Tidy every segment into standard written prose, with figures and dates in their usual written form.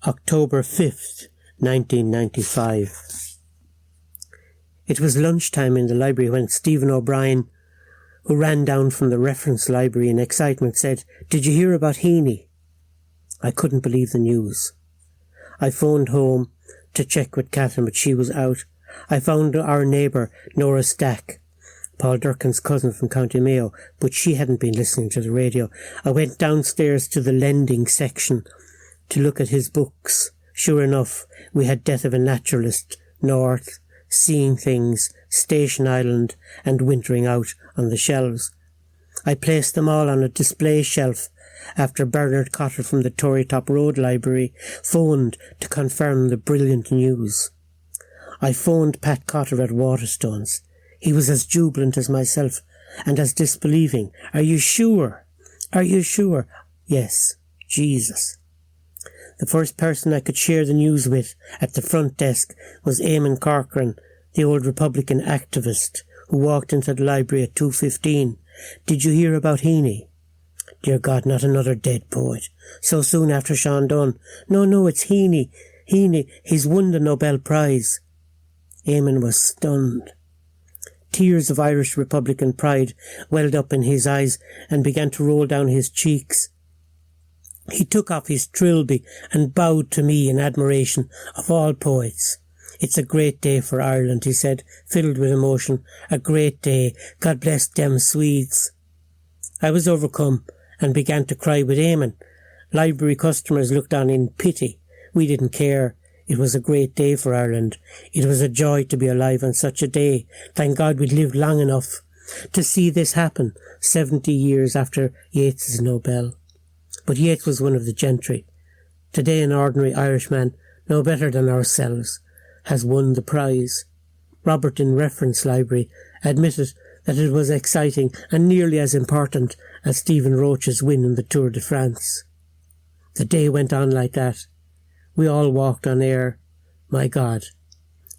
October 5th, 1995. It was lunchtime in the library when Stephen O'Brien, who ran down from the reference library in excitement, said, "Did you hear about Heaney?" I couldn't believe the news. I phoned home to check with Catherine, but she was out. I found our neighbour, Nora Stack, Paul Durkin's cousin from County Mayo, but she hadn't been listening to the radio. I went downstairs to the lending section to look at his books. Sure enough, we had Death of a Naturalist, North, Seeing Things, Station Island, and Wintering Out on the shelves. I placed them all on a display shelf after Bernard Cotter from the Torytop Road Library phoned to confirm the brilliant news. I phoned Pat Cotter at Waterstones. He was as jubilant as myself and as disbelieving. "Are you sure? Are you sure?" "Yes, Jesus." The first person I could share the news with at the front desk was Eamon Corcoran, the old Republican activist who walked into the library at 2:15. "Did you hear about Heaney?" "Dear God, not another dead poet. So soon after Sean Dunn." No, it's Heaney. Heaney, he's won the Nobel Prize." Eamon was stunned. Tears of Irish Republican pride welled up in his eyes and began to roll down his cheeks. He took off his trilby and bowed to me in admiration of all poets. "It's a great day for Ireland," he said, filled with emotion. "A great day. God bless them Swedes." I was overcome and began to cry with Eamon. Library customers looked on in pity. We didn't care. It was a great day for Ireland. It was a joy to be alive on such a day. Thank God we'd lived long enough to see this happen 70 years after Yeats's Nobel. But Yeats was one of the gentry. Today an ordinary Irishman, no better than ourselves, has won the prize. Robert in Reference Library admitted that it was exciting and nearly as important as Stephen Roach's win in the Tour de France. The day went on like that. We all walked on air. My God,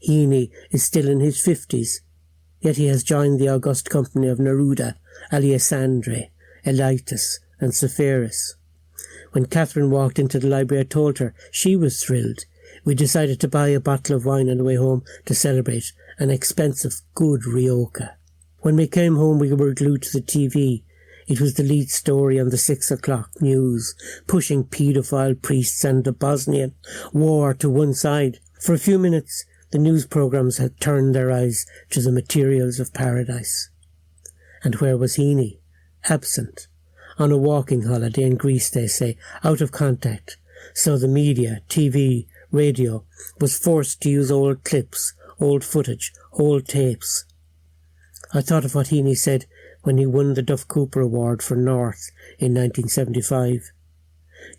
Heaney is still in his 50s, yet he has joined the august company of Neruda, Alessandre, Elitis and Sepharis. When Catherine walked into the library, I told her she was thrilled. We decided to buy a bottle of wine on the way home to celebrate an expensive, good Rioja. When we came home, we were glued to the TV. It was the lead story on the 6 o'clock news, pushing paedophile priests and the Bosnian war to one side. For a few minutes, the news programmes had turned their eyes to the materials of paradise. And where was Heaney? Absent. On a walking holiday in Greece, they say, out of contact. So the media, TV, radio, was forced to use old clips, old footage, old tapes. I thought of what Heaney said when he won the Duff Cooper Award for North in 1975.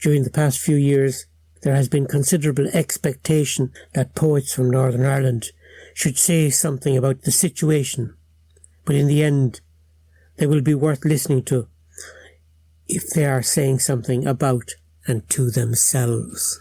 During the past few years, there has been considerable expectation that poets from Northern Ireland should say something about the situation. But in the end, they will be worth listening to if they are saying something about and to themselves.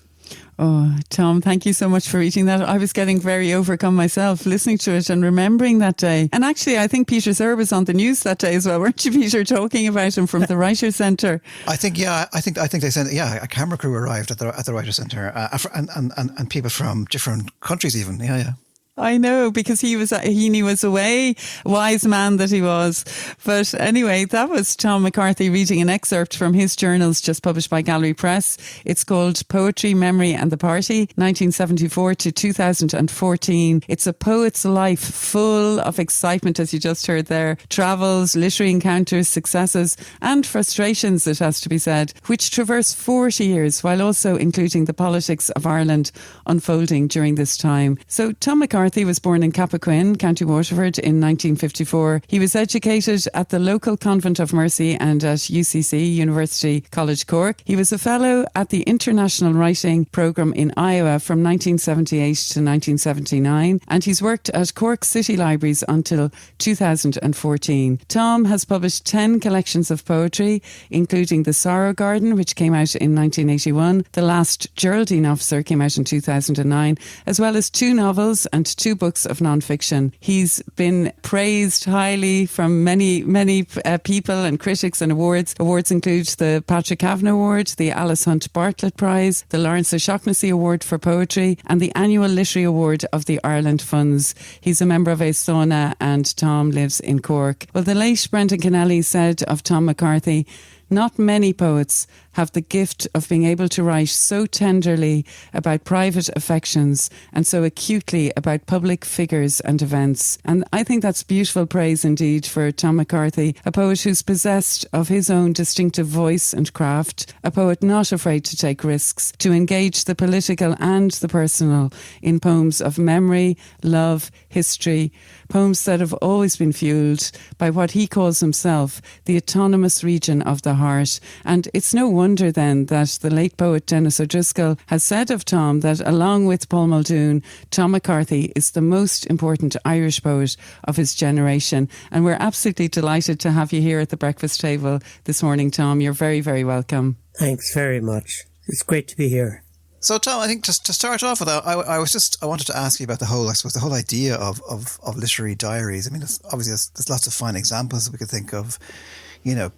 Oh, Tom, thank you so much for reading that. I was getting very overcome myself listening to it and remembering that day. And actually, I think Peter Sirr was on the news that day as well, weren't you, Peter, talking about him from the Writers' Centre? I think they sent, a camera crew arrived at the Writers' Centre and people from different countries even. Yeah. I know, because Heaney was away, wise man that he was. But anyway, that was Tom McCarthy reading an excerpt from his journals just published by Gallery Press. It's called Poetry, Memory and the Party, 1974 to 2014. It's a poet's life full of excitement, as you just heard there. Travels, literary encounters, successes and frustrations, it has to be said, which traverse 40 years while also including the politics of Ireland unfolding during this time. So Tom McCarthy was born in Cappoquin, County Waterford in 1954. He was educated at the local Convent of Mercy and at UCC, University College Cork. He was a fellow at the International Writing Programme in Iowa from 1978 to 1979, and he's worked at Cork City Libraries until 2014. Tom has published 10 collections of poetry, including The Sorrow Garden, which came out in 1981. The Last Geraldine Officer came out in 2009, as well as 2 novels and 2 books of non-fiction. He's been praised highly from many people and critics and awards. Awards include the Patrick Kavanagh Award, the Alice Hunt Bartlett Prize, the Lawrence O'Shaughnessy Award for Poetry, and the Annual Literary Award of the Ireland Funds. He's a member of Aosona, and Tom lives in Cork. Well, the late Brendan Kennelly said of Tom McCarthy, "Not many poets have the gift of being able to write so tenderly about private affections and so acutely about public figures and events." And I think that's beautiful praise indeed for Tom McCarthy, a poet who's possessed of his own distinctive voice and craft, a poet not afraid to take risks, to engage the political and the personal in poems of memory, love, history, poems that have always been fuelled by what he calls himself the autonomous region of the heart. And it's no wonder then that the late poet Dennis O'Driscoll has said of Tom that, along with Paul Muldoon, Tom McCarthy is the most important Irish poet of his generation. And we're absolutely delighted to have you here at the breakfast table this morning, Tom. You're very, very welcome. Thanks very much. It's great to be here. So, Tom, I think just to start off with, I wanted to ask you about the whole idea of literary diaries. I mean, there's lots of fine examples that we could think of,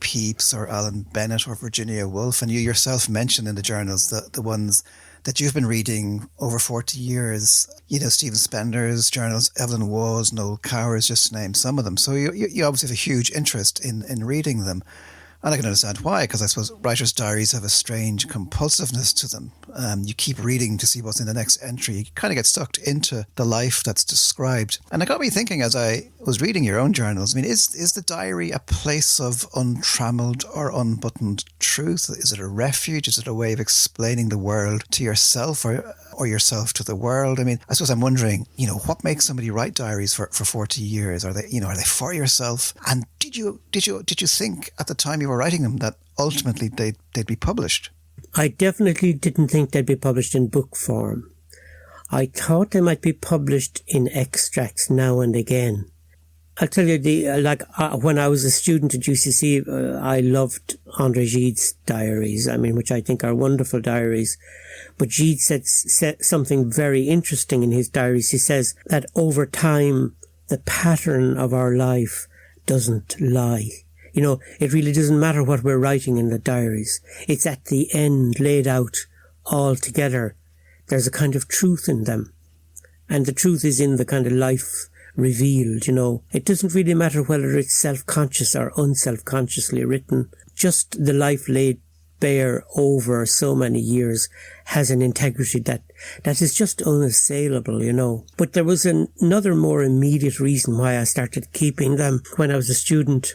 Pepys or Alan Bennett or Virginia Woolf, and you yourself mentioned in the journals the ones that you've been reading over 40 years, Stephen Spender's journals, Evelyn Waugh's, Noel Cowher's, just to name some of them. So you obviously have a huge interest in reading them. And I can understand why, because I suppose writers' diaries have a strange compulsiveness to them. You keep reading to see what's in the next entry. You kind of get sucked into the life that's described. And it got me thinking as I was reading your own journals, I mean, is the diary a place of untrammeled or unbuttoned truth? Is it a refuge? Is it a way of explaining the world to yourself or yourself to the world? I mean, I suppose I'm wondering, what makes somebody write diaries for 40 years? Are they for yourself? And did you think at the time you were writing them that ultimately they'd be published? I definitely didn't think they'd be published in book form. I thought they might be published in extracts now and again. I'll tell you, when I was a student at UCC, I loved André Gide's diaries, which I think are wonderful diaries. But Gide said something very interesting in his diaries. He says that over time, the pattern of our life doesn't lie. It really doesn't matter what we're writing in the diaries. It's at the end, laid out all together. There's a kind of truth in them. And the truth is in the kind of life revealed, It doesn't really matter whether it's self-conscious or unself-consciously written. Just the life laid bare over so many years has an integrity that is just unassailable, But there was another more immediate reason why I started keeping them when I was a student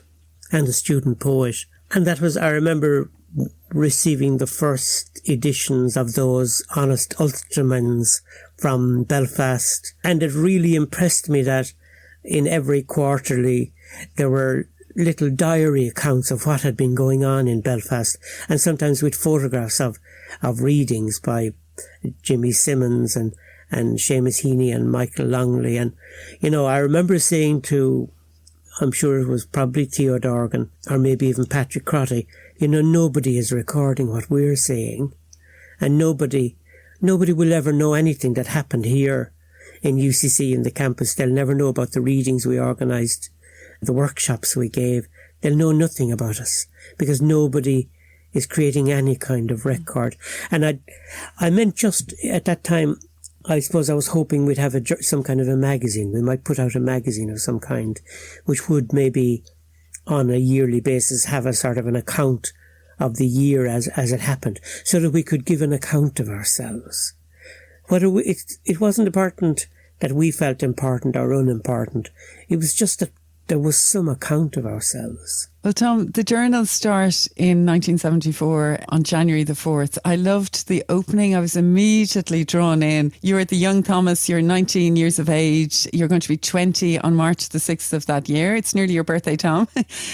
and a student poet. And that was, I remember receiving the first editions of those Honest Ulstermans from Belfast. And it really impressed me that in every quarterly there were little diary accounts of what had been going on in Belfast, and sometimes with photographs of readings by Jimmy Simmons and Seamus Heaney and Michael Longley. And, I remember saying to, I'm sure it was probably Theo Dorgan or maybe even Patrick Crotty, nobody is recording what we're saying, and nobody will ever know anything that happened here in UCC in the campus. They'll never know about the readings we organised, the workshops we gave. They'll know nothing about us because nobody is creating any kind of record. And I meant just at that time, I suppose I was hoping we'd have some kind of a magazine. We might put out a magazine of some kind, which would maybe on a yearly basis have a sort of an account of the year as it happened, so that we could give an account of ourselves. It wasn't important that we felt important or unimportant. It was just that there was some account of ourselves. Well, Tom, the journals start in 1974 on January the 4th. I loved the opening. I was immediately drawn in. You're at the young Thomas. You're 19 years of age. You're going to be 20 on March the 6th of that year. It's nearly your birthday, Tom.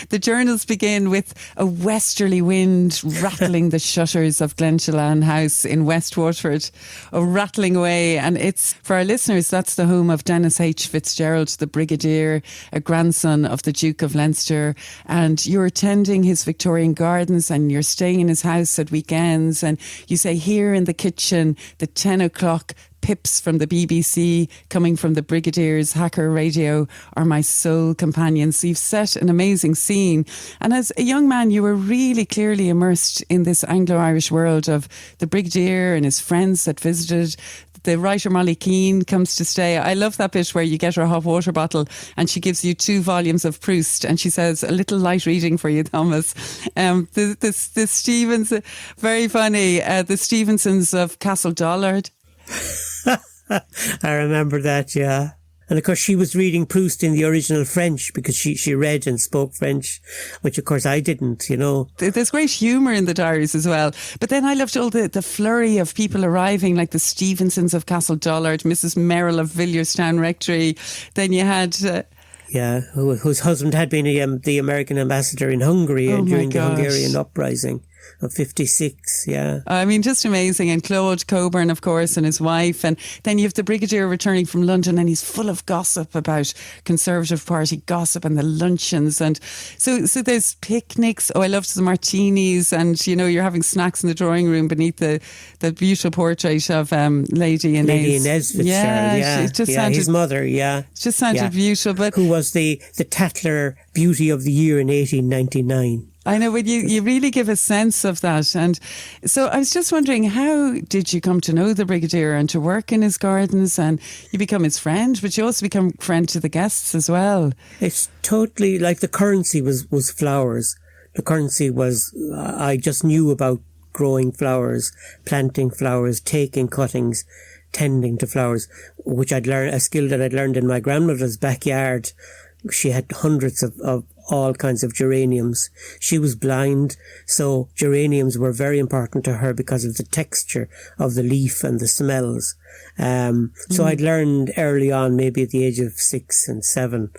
The journals begin with a westerly wind rattling the shutters of Glenchallan House in West Waterford, rattling away. And it's, for our listeners, that's the home of Dennis H. Fitzgerald, the Brigadier, a grandson grandson of the Duke of Leinster, and you're attending his Victorian gardens and you're staying in his house at weekends, and you say, here in the kitchen, the 10 o'clock pips from the BBC coming from the Brigadier's Hacker Radio are my sole companions. So you've set an amazing scene. And as a young man, you were really clearly immersed in this Anglo-Irish world of the Brigadier and his friends that visited. The writer Molly Keane comes to stay. I love that bit where you get her a hot water bottle and she gives you 2 volumes of Proust and she says, a little light reading for you, Thomas. The Stevens, very funny, the Stevensons of Castle Dollard. I remember that, yeah. And of course she was reading Proust in the original French because she read and spoke French, which of course I didn't, you know. There's great humour in the diaries as well. But then I loved all the flurry of people arriving, like the Stevensons of Castle Dollard, Mrs. Merrill of Villierstown Rectory. Then you had... whose husband had been the American ambassador in Hungary during the Hungarian uprising of 56, yeah. I mean, just amazing. And Claude Coburn, of course, and his wife. And then you have the Brigadier returning from London and he's full of gossip about Conservative Party gossip and the luncheons. And so there's picnics. Oh, I loved the martinis. And, you know, you're having snacks in the drawing room beneath the beautiful portrait of Lady Inez Fitzgerald, yeah. It just sounded, his mother, yeah. It just sounded beautiful. But who was the Tatler Beauty of the Year in 1899. I know, but you really give a sense of that. And so I was just wondering, how did you come to know the Brigadier and to work in his gardens? And you become his friend, but you also become friend to the guests as well. It's totally like the currency was flowers. The currency was, I just knew about growing flowers, planting flowers, taking cuttings, tending to flowers, which I'd learned, a skill that I'd learned in my grandmother's backyard. She had hundreds of all kinds of geraniums. She was blind, so geraniums were very important to her because of the texture of the leaf and the smells. So I'd learned early on, maybe at the age of 6 and 7,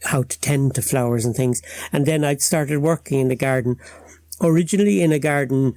how to tend to flowers and things. And then I'd started working in the garden, originally in a garden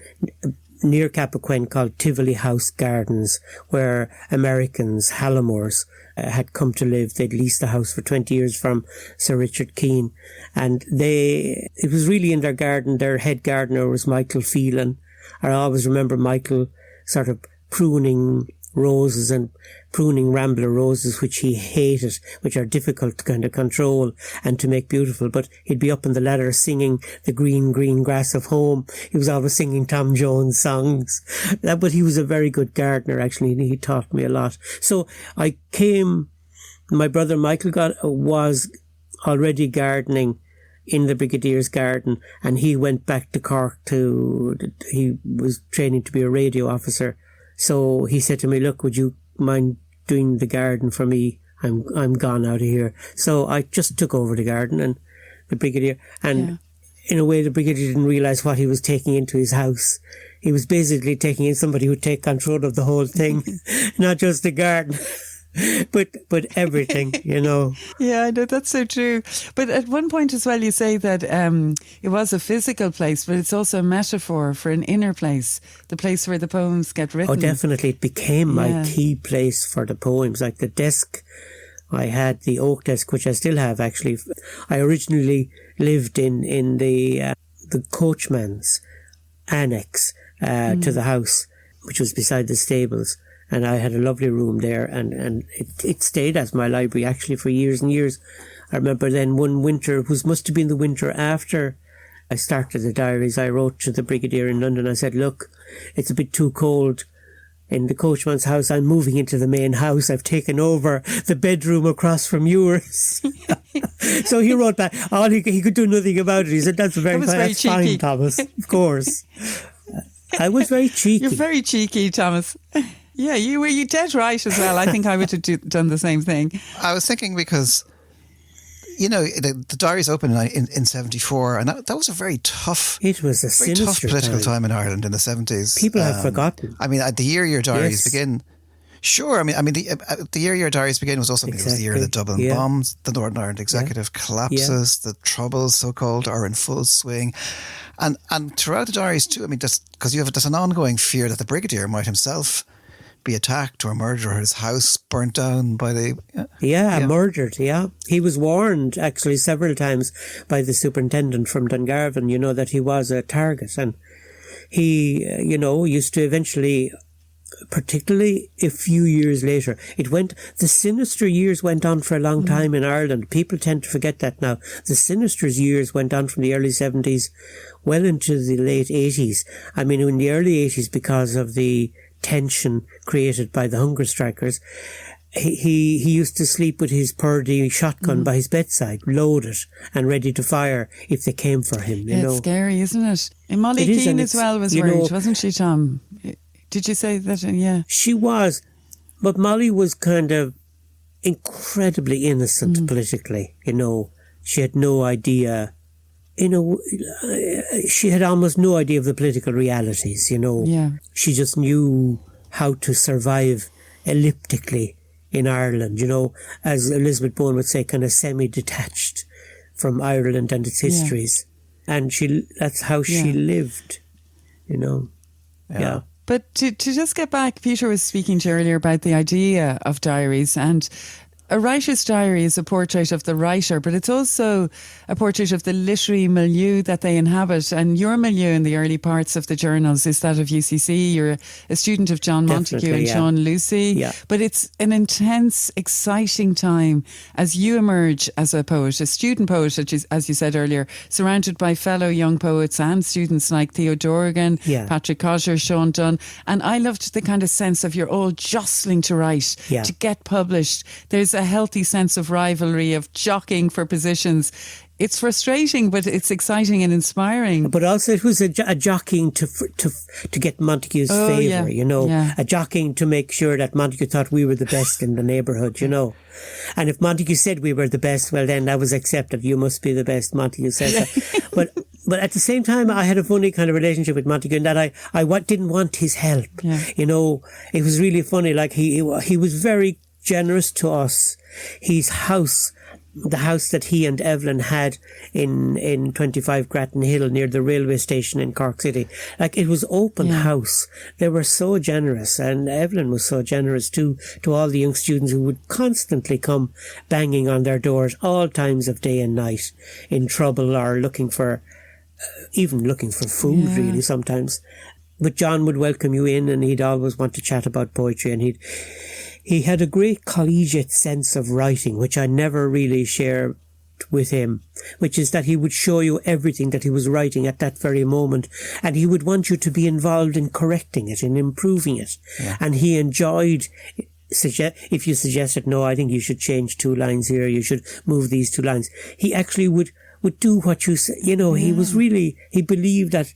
near Cappoquin called Tivoli House Gardens, where Americans, Hallamores, had come to live. They'd leased the house for 20 years from Sir Richard Keane. And it was really in their garden. Their head gardener was Michael Phelan. I always remember Michael sort of pruning roses and pruning rambler roses, which he hated, which are difficult to kind of control and to make beautiful. But he'd be up on the ladder singing the green, green grass of home. He was always singing Tom Jones songs. But he was a very good gardener, actually, and he taught me a lot. So my brother Michael was already gardening in the Brigadier's garden, and he went back to Cork he was training to be a radio officer. So he said to me, look, would you mind doing the garden for me? I'm gone out of here. So I just took over the garden and the Brigadier. And in a way, the Brigadier didn't realise what he was taking into his house. He was basically taking in somebody who would take control of the whole thing, not just the garden. But everything, you know. Yeah, I know, that's so true. But at one point as well, you say that it was a physical place, but it's also a metaphor for an inner place, the place where the poems get written. Oh, definitely. It became my key place for the poems. Like the desk, I had the oak desk, which I still have, actually. I originally lived in the coachman's annex to the house, which was beside the stables. And I had a lovely room there, and it stayed as my library actually for years and years. I remember then one winter, must have been the winter after I started the diaries, I wrote to the Brigadier in London. I said, look, it's a bit too cold in the coachman's house. I'm moving into the main house. I've taken over the bedroom across from yours. So he wrote back. He could do nothing about it. He said, that's very fine, Thomas. Of course. I was very cheeky. You're very cheeky, Thomas. Yeah, you dead right as well. I think I would have done the same thing. I was thinking because, you know, the diaries opened in 74, and that was a very tough... It was a sinister political time in Ireland in the 70s. People have forgotten. I mean, the year your diaries begin... Sure, I mean, the year your diaries begin was also, it was the year of the Dublin bombs, the Northern Ireland executive collapses, the Troubles, so-called, are in full swing. And throughout the diaries too, I mean, just because there's an ongoing fear that the Brigadier might himself be attacked or murdered, or his house burnt down by the... Murdered, yeah. He was warned, actually, several times by the superintendent from Dungarvan, that he was a target. And he, used to eventually, particularly a few years later, the sinister years went on for a long time in Ireland. People tend to forget that now. The sinister years went on from the early 70s well into the late 80s. I mean, in the early 80s, because of the tension created by the hunger strikers, he used to sleep with his Purdy shotgun by his bedside, loaded and ready to fire if they came for him. It's scary, isn't it? And Molly Keane as well was worried, wasn't she, Tom? Did you say that? Yeah. She was. But Molly was kind of incredibly innocent politically. She had no idea. She had almost no idea of the political realities, Yeah. She just knew how to survive elliptically in Ireland, as Elizabeth Bowen would say, kind of semi-detached from Ireland and its histories. And that's how she lived, Yeah. But to just get back, Peter was speaking to you earlier about the idea of diaries, and a writer's diary is a portrait of the writer, but it's also a portrait of the literary milieu that they inhabit. And your milieu in the early parts of the journals is that of UCC. You're a student of John Montague and Sean Lucy. Yeah. But it's an intense, exciting time as you emerge as a poet, a student poet, as you said earlier, surrounded by fellow young poets and students like Theo Dorgan, Patrick Cotter, Sean Dunn. And I loved the kind of sense of you're all jostling to write, to get published. There's a healthy sense of rivalry, of jockeying for positions. It's frustrating, but it's exciting and inspiring. But also it was a jockeying to get Montague's favour, a jockeying to make sure that Montague thought we were the best in the neighbourhood, And if Montague said we were the best, well then that was accepted. You must be the best, Montague said that. But at the same time, I had a funny kind of relationship with Montague in that I didn't want his help. Yeah. It was really funny. Like he was very generous to us. His house, the house that he and Evelyn had in 25 Grattan Hill near the railway station in Cork City, like it was open house. They were so generous, and Evelyn was so generous too, to all the young students who would constantly come banging on their doors all times of day and night, in trouble or looking for food really sometimes. But John would welcome you in, and he'd always want to chat about poetry, and he had a great collegiate sense of writing, which I never really shared with him, which is that he would show you everything that he was writing at that very moment, and he would want you to be involved in correcting it, in improving it. Yeah. And he enjoyed, if you suggested, no, I think you should change 2 lines here, you should move these 2 lines. He actually would do what you say. He believed that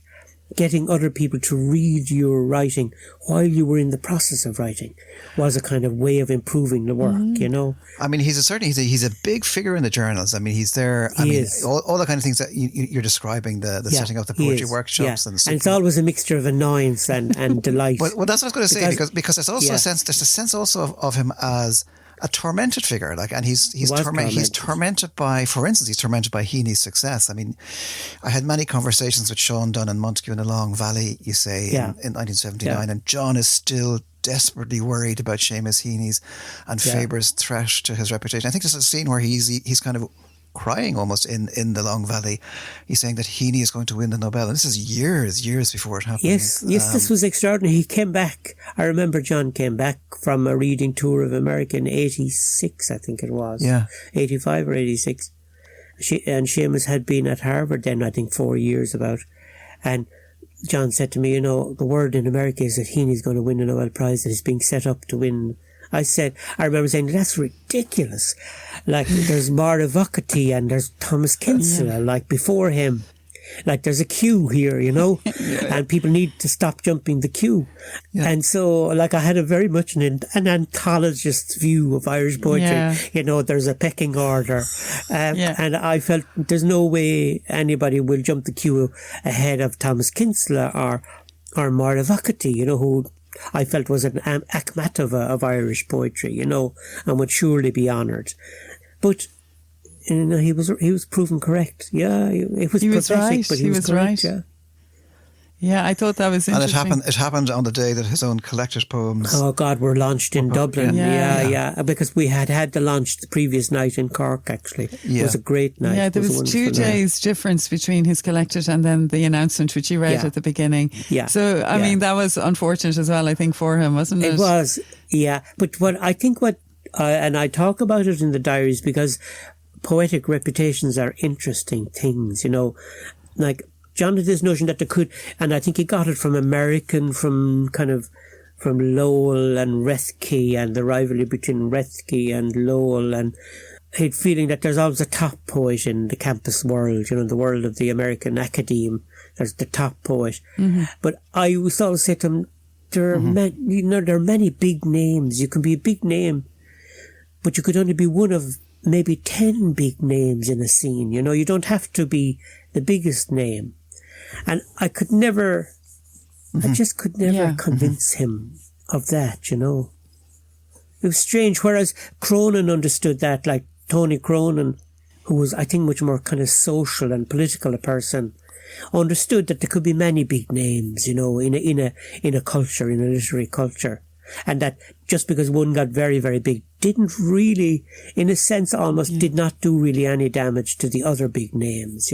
getting other people to read your writing while you were in the process of writing was a kind of way of improving the work, I mean, he's a big figure in the journals. I mean, he's there. I mean, all the kind of things that you're describing, the setting up the poetry workshops, and it's always a mixture of annoyance and delight. Well, that's what I was going to say, because there's also there's a sense also of him as a tormented figure, and he's tormented by, for instance, he's tormented by Heaney's success. I mean, I had many conversations with Sean Dunn and Montague in the Long Valley, you say, in 1979, and John is still desperately worried about Seamus Heaney's and Faber's threat to his reputation. I think there's a scene where he's kind of crying almost in the Long Valley. He's saying that Heaney is going to win the Nobel, and this is years before it happened. Yes, this was extraordinary. He came back. I remember John came back from a reading tour of America in 86, I think it was. 85 or 86. And Seamus had been at Harvard then, I think, 4 years about. And John said to me, the word in America is that Heaney's going to win the Nobel Prize, that he's being set up to win. I remember saying, that's ridiculous. Like, there's Mara Vocati and there's Thomas Kinsella, like, before him. Like, there's a queue here, and people need to stop jumping the queue. Yeah. And so, like, I had a very much an anthologist's view of Irish poetry. Yeah. There's a pecking order. And I felt there's no way anybody will jump the queue ahead of Thomas Kinsella or Mara Vocati, who I felt was an Akhmatova of Irish poetry, and would surely be honoured. But he was proven correct. Yeah, it was pathetic, but he was correct. Right. Yeah, I thought that was interesting. And it happened on the day that his own collected poems. Oh God, were launched in Dublin. Yeah. Yeah, because we had the launch the previous night in Cork. Actually, it was a great night. Yeah, there was 2 days difference between his collected and then the announcement, which you read at the beginning. Yeah. So I mean, that was unfortunate as well, I think, for him, wasn't it? It was. Yeah, but and I talk about it in the diaries because poetic reputations are interesting things. Like John had this notion that there could, and I think he got it from from Lowell and Rethke and the rivalry between Rethke and Lowell, and he'd feeling that there's always a top poet in the campus world, the world of the American academe. There's the top poet. Mm-hmm. But I used to always say to him, there are many big names. You can be a big name, but you could only be one of maybe 10 big names in a scene. You don't have to be the biggest name. And I just could never convince him of that, It was strange. Whereas Cronin understood that, like Tony Cronin, who was, I think, much more kind of social and political a person, understood that there could be many big names, in a culture, in a literary culture. And that just because one got very, very big didn't really, in a sense, almost did not do really any damage to the other big names,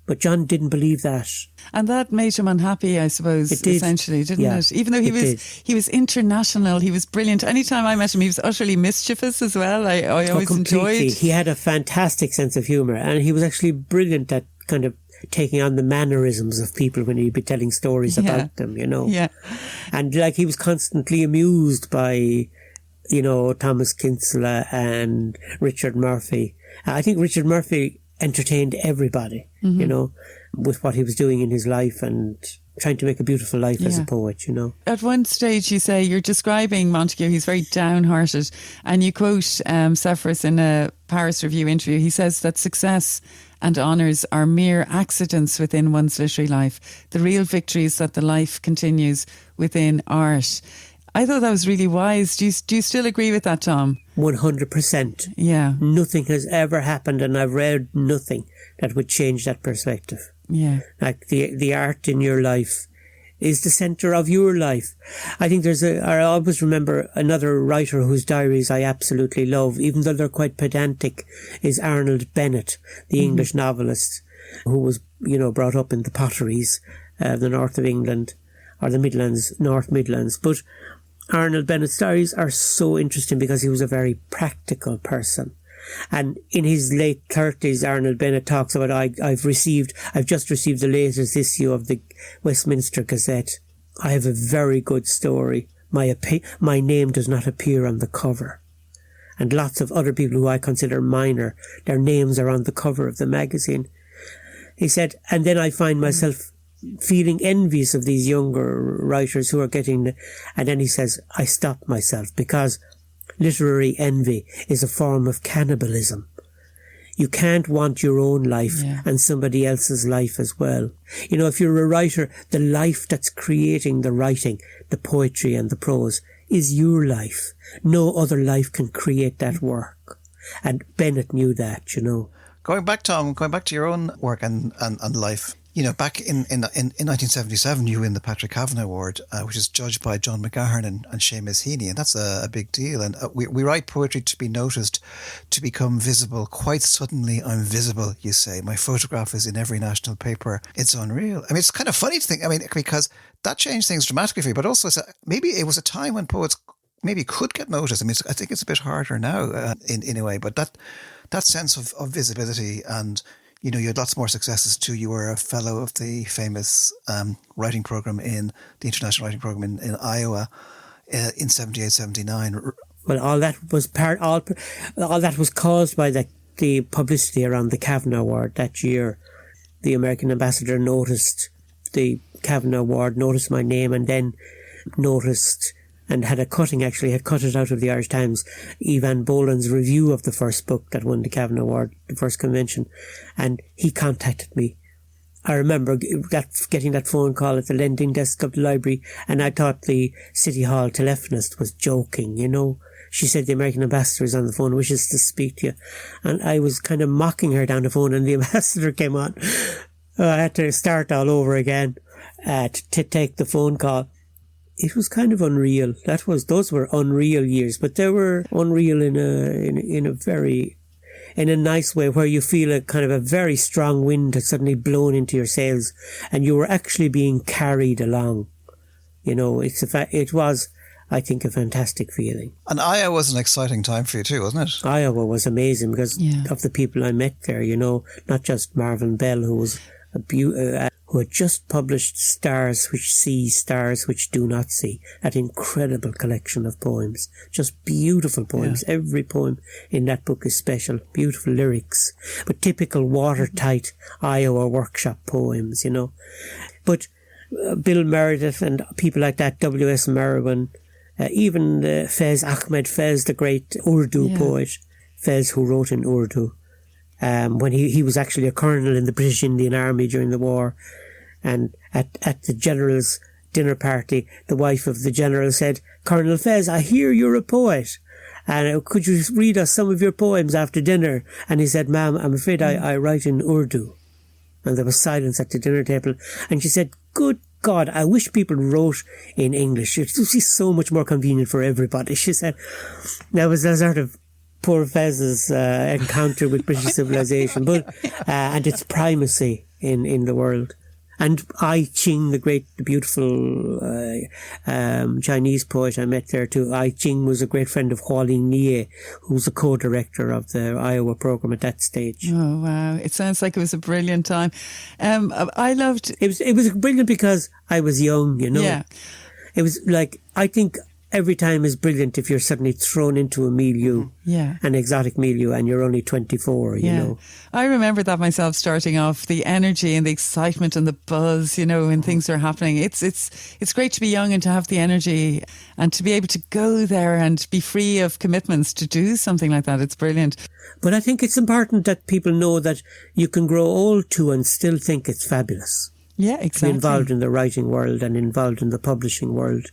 But John didn't believe that. And that made him unhappy, I suppose, essentially, didn't it? Even though he was international, he was brilliant. Anytime I met him, he was utterly mischievous as well. I always enjoyed. He had a fantastic sense of humour, and he was actually brilliant at kind of taking on the mannerisms of people when he'd be telling stories about them, Yeah. And like he was constantly amused by, Thomas Kinsella and Richard Murphy. I think Richard Murphy entertained everybody, with what he was doing in his life and trying to make a beautiful life as a poet, At one stage you say you're describing Montague, he's very downhearted, and you quote Severus in a Paris Review interview. He says that success and honours are mere accidents within one's literary life. The real victory is that the life continues within art. I thought that was really wise. Do you still agree with that, Tom? 100%. Yeah. Nothing has ever happened, and I've read nothing that would change that perspective. Yeah. Like the art in your life is the centre of your life. I think I always remember another writer whose diaries I absolutely love, even though they're quite pedantic, is Arnold Bennett, the English novelist, who was, brought up in the potteries of the north of England, or the Midlands, North Midlands. But Arnold Bennett's diaries are so interesting because he was a very practical person. And in his late 30s, Arnold Bennett talks about, I've just received the latest issue of the Westminster Gazette. I have a very good story. My name does not appear on the cover. And lots of other people who I consider minor, their names are on the cover of the magazine. He said, and then I find myself feeling envious of these younger writers who are getting, and then he says, I stop myself because literary envy is a form of cannibalism. You can't want your own life and somebody else's life as well. If you're a writer, the life that's creating the writing, the poetry and the prose is your life. No other life can create that work. And Bennett knew that, Going back to your own work and life, back in 1977, you win the Patrick Kavanagh Award, which is judged by John McGahern and Seamus Heaney, and that's a big deal. And we write poetry to be noticed, to become visible. Quite suddenly, I'm visible, you say. My photograph is in every national paper. It's unreal. I mean, it's kind of funny to think, because that changed things dramatically for you, but also maybe it was a time when poets maybe could get noticed. I think it's a bit harder now in a way, but that sense of visibility and... you had lots more successes too. You were a fellow of the famous writing program the International Writing Program in Iowa in 78, 79. Well, all that was caused by the publicity around the Kavanagh Award that year. The American ambassador noticed the Kavanagh Award, noticed my name, and then noticed and had cut it out of the Irish Times, Evan Boland's review of the first book that won the Kavanagh Award, the first convention, and he contacted me. I remember getting that phone call at the lending desk of the library, and I thought the City Hall telephonist was joking, She said the American ambassador is on the phone, wishes to speak to you. And I was kind of mocking her down the phone, and the ambassador came on. I had to start all over again. to take the phone call. It was kind of unreal. Those were unreal years, but they were unreal in a nice way, where you feel a kind of a very strong wind had suddenly blown into your sails, and you were actually being carried along. You know, it was, I think, a fantastic feeling. And Iowa was an exciting time for you too, wasn't it? Iowa was amazing because of the people I met there. You know, not just Marvin Bell, who was who had just published Stars Which See, Stars Which Do Not See, that incredible collection of poems. Just beautiful poems. Yeah. Every poem in that book is special. Beautiful lyrics. But typical watertight Iowa workshop poems, you know. But Bill Meredith and people like that, W.S. Merwin, even Ahmed Fez, the great Urdu poet, Fez, who wrote in Urdu. When he was actually a colonel in the British Indian Army during the war, and at the general's dinner party, the wife of the general said, "Colonel Fez, I hear you're a poet, and could you read us some of your poems after dinner?" And he said, "Ma'am, I'm afraid I write in Urdu." And there was silence at the dinner table, and she said, "Good God, I wish people wrote in English. It would be so much more convenient for everybody." She said, that was a sort of poor Fez's encounter with British civilization, but and its primacy in the world. And Ai Ching, the beautiful Chinese poet I met there too. Ai Ching was a great friend of Hualing Nie, who was a co-director of the Iowa program at that stage. Oh wow! It sounds like it was a brilliant time. I loved it. It was brilliant because I was young, you know. Yeah. It was like, I think every time is brilliant if you're suddenly thrown into a milieu, an exotic milieu, and you're only 24, you know. I remember that myself, starting off, the energy and the excitement and the buzz, you know, when things are happening. It's great to be young and to have the energy and to be able to go there and be free of commitments to do something like that. It's brilliant. But I think it's important that people know that you can grow old too and still think it's fabulous. Yeah, exactly. To be involved in the writing world and involved in the publishing world.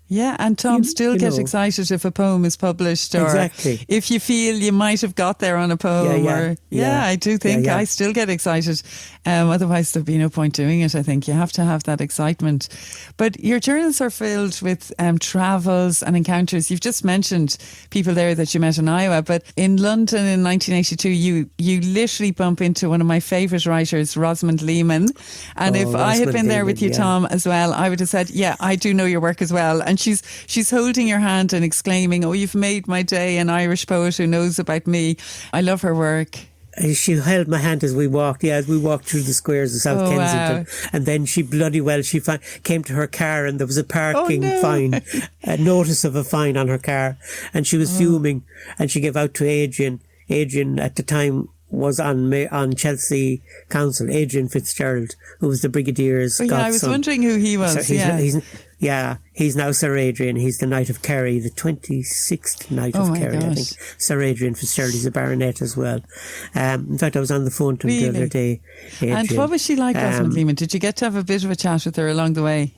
Yeah, and Tom, still get excited if a poem is published, or if you feel you might have got there on a poem. I do think I still get excited. Otherwise, there'd be no point doing it. I think you have to have that excitement. But your journals are filled with travels and encounters. You've just mentioned people there that you met in Iowa, but in London in 1982, you literally bump into one of my favourite writers, Rosamund Lehman. And if I had been there with you, Tom, as well, I would have said, "Yeah, I do know your work as well." And she's holding your hand and exclaiming, "Oh, you've made my day, an Irish poet who knows about me." I love her work. She held my hand as we walked through the squares of South Kensington. Wow. And then she came to her car, and there was a parking fine, a notice of a fine on her car. And she was fuming, and she gave out to Adrian. Adrian at the time was on Chelsea Council, Adrian Fitzgerald, who was the Brigadier's godson. I was wondering who he was. He's now Sir Adrian. He's the Knight of Kerry, the 26th Knight of Kerry, I think. Sir Adrian Fitzgerald, he's a baronet as well. In fact, I was on the phone to him the other day. Adrian. And what was she like, Rosamund Lehman? Did you get to have a bit of a chat with her along the way?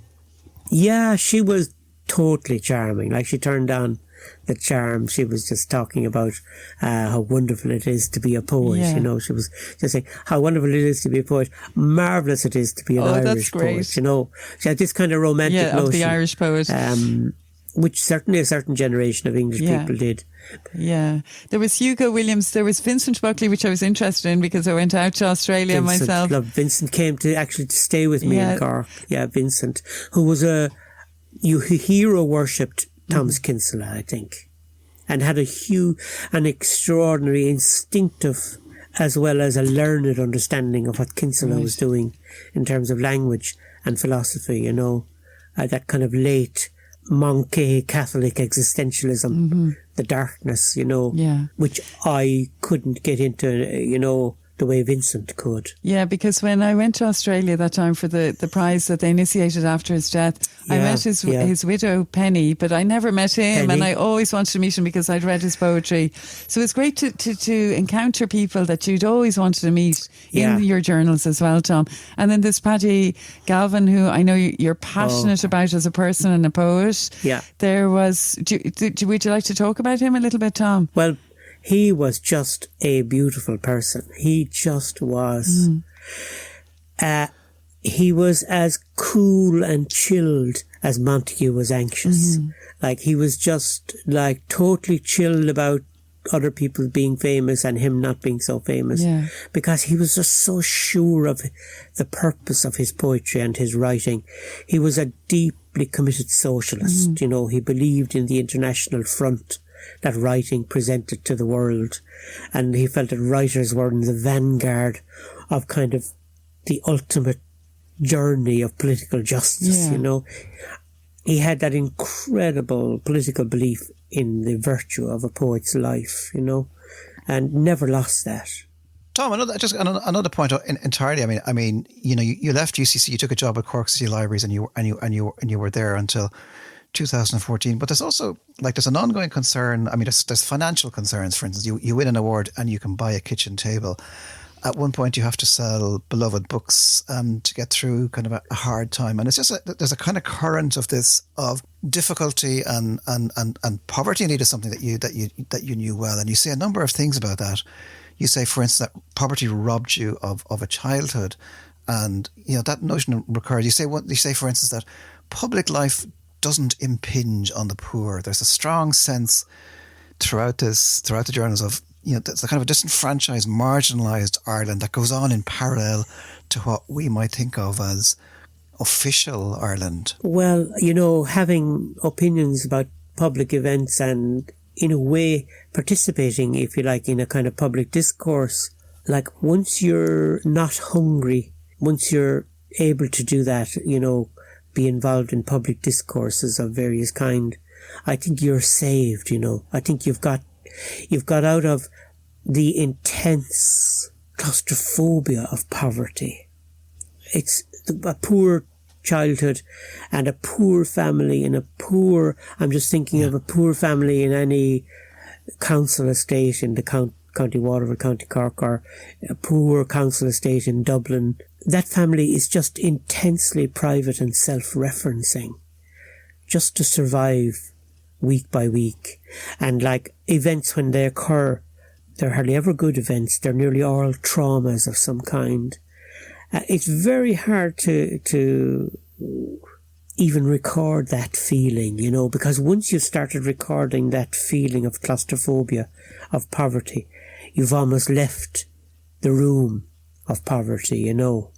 Yeah, she was totally charming. Like, she turned on the charm. She was just talking about how wonderful it is to be a poet. You know, she was just saying how wonderful it is to be a poet. Marvellous it is to be an Irish poet. You know, she had this kind of romantic notion of the Irish poet, which certainly a certain generation of English people did. Yeah, there was Hugo Williams. There was Vincent Buckley, which I was interested in because I went out to Australia myself. Vincent came to stay with me in Cork. Yeah, Vincent, who was hero worshipped Thomas Kinsella, I think, and had an extraordinary instinctive as well as a learned understanding of what Kinsella was doing in terms of language and philosophy, you know, that kind of late Monkey Catholic existentialism, the darkness, you know, which I couldn't get into, you know, the way Vincent could. Yeah, because when I went to Australia that time for the prize that they initiated after his death, I met his widow, Penny, but I never met him, and I always wanted to meet him because I'd read his poetry. So it's great to encounter people that you'd always wanted to meet in your journals as well, Tom. And then there's Paddy Galvin, who I know you're passionate about as a person and a poet. Yeah. There was... would you like to talk about him a little bit, Tom? Well, he was just a beautiful person. He just was. he was as cool and chilled as Montague was anxious. Like, he was just like totally chilled about other people being famous and him not being so famous, because he was just so sure of the purpose of his poetry and his writing. He was a deeply committed socialist. You know, he believed in the international front that writing presented to the world, and he felt that writers were in the vanguard of kind of the ultimate journey of political justice. You know, he had that incredible political belief in the virtue of a poet's life, you know, and never lost that. Tom, another point entirely. I mean, you know, you left UCC, you took a job at Cork City Libraries, and you were there until 2014. But there's also there's an ongoing concern. I mean, there's financial concerns. For instance, you win an award and you can buy a kitchen table. At one point, you have to sell beloved books to get through kind of a hard time, and it's just there's a kind of current of this of difficulty and poverty need is something that you knew well, and you say a number of things about that. You say, for instance, that poverty robbed you of a childhood, and you know that notion recurs. You say, for instance, that public life doesn't impinge on the poor. There's a strong sense throughout the journals of, you know, there's a kind of a disenfranchised, marginalised Ireland that goes on in parallel to what we might think of as official Ireland. Well, you know, having opinions about public events and, in a way, participating, if you like, in a kind of public discourse, like, once you're not hungry, once you're able to do that, you know, be involved in public discourses of various kind, I think you're saved, you know. I think you've got out of the intense claustrophobia of poverty. It's a poor childhood and a poor family in I'm just thinking of a poor family in any council estate in the County Waterford, County Cork, or a poor council estate in Dublin. That family is just intensely private and self-referencing, just to survive week by week. And like events, when they occur, they're hardly ever good events. They're nearly all traumas of some kind. It's very hard to even record that feeling, you know, because once you've started recording that feeling of claustrophobia, of poverty, you've almost left the room of poverty, you know.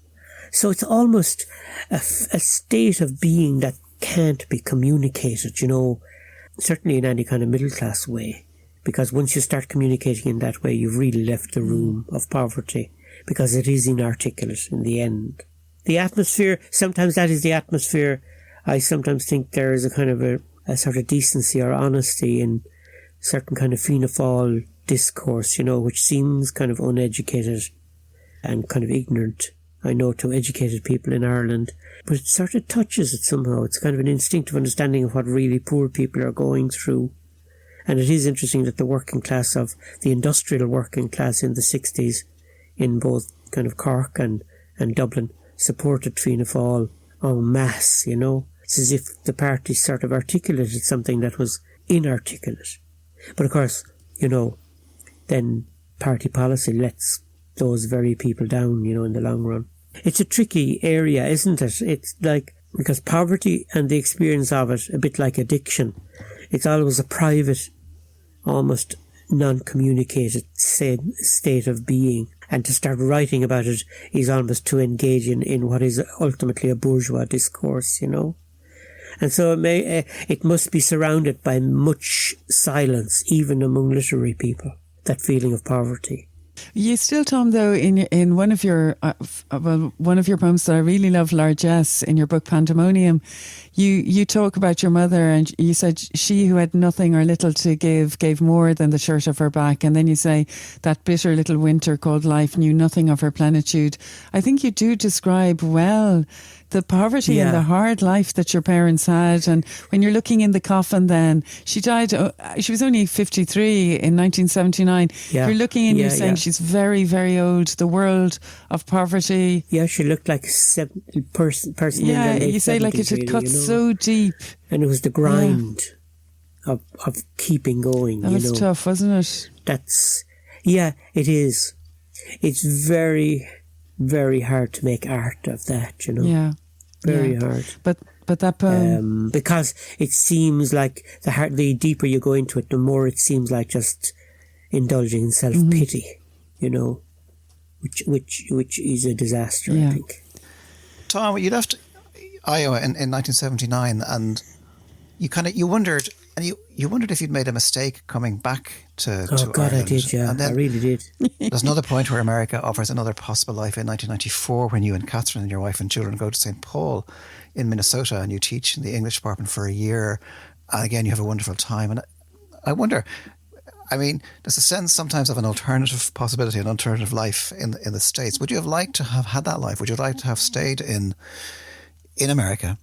So it's almost a state of being that can't be communicated, you know, certainly in any kind of middle class way. Because once you start communicating in that way, you've really left the room of poverty, because it is inarticulate in the end. The atmosphere, sometimes that is the atmosphere. I sometimes think there is a kind of a sort of decency or honesty in certain kind of Fianna Fáil discourse, you know, which seems kind of uneducated and kind of ignorant, I know, to educated people in Ireland. But it sort of touches it somehow. It's kind of an instinctive understanding of what really poor people are going through. And it is interesting that the working class of the industrial working class in the 60s in both kind of Cork and Dublin supported Fianna Fáil en masse, you know. It's as if the party sort of articulated something that was inarticulate. But of course, you know, then party policy lets those very people down, you know, in the long run. It's a tricky area, isn't it? It's like, because poverty and the experience of it, a bit like addiction, it's always a private, almost non-communicated state of being. And to start writing about it is almost to engage in what is ultimately a bourgeois discourse, you know. And so it must be surrounded by much silence, even among literary people, that feeling of poverty. You still, Tom, though, in one of your poems that I really love, Largesse, in your book Pandemonium, you talk about your mother, and you said she who had nothing or little to give gave more than the shirt of her back. And then you say that bitter little winter called life knew nothing of her plenitude. I think you do describe well the poverty and the hard life that your parents had. And when you're looking in the coffin then, she died, she was only 53 in 1979. Yeah. You're looking and you're saying she's very, very old. The world of poverty. Yeah, she looked like a person yeah, in the late you say 70s, like it had cut, you know, so deep. And it was the grind of keeping going, that was tough, wasn't it? It is. It's very, very hard to make art of that, you know. Yeah. Very hard. But that poem... because it seems like the deeper you go into it, the more it seems like just indulging in self-pity, you know, which is a disaster, I think. Tom, you left Iowa in 1979, and you wondered if you'd made a mistake coming back to God, Ireland. I did, yeah. I really did. There's another point where America offers another possible life in 1994 when you and Catherine and your wife and children go to St. Paul in Minnesota, and you teach in the English department for a year. And again, you have a wonderful time. And I wonder, I mean, there's a sense sometimes of an alternative possibility, an alternative life in the States. Would you have liked to have had that life? Would you like to have stayed in America?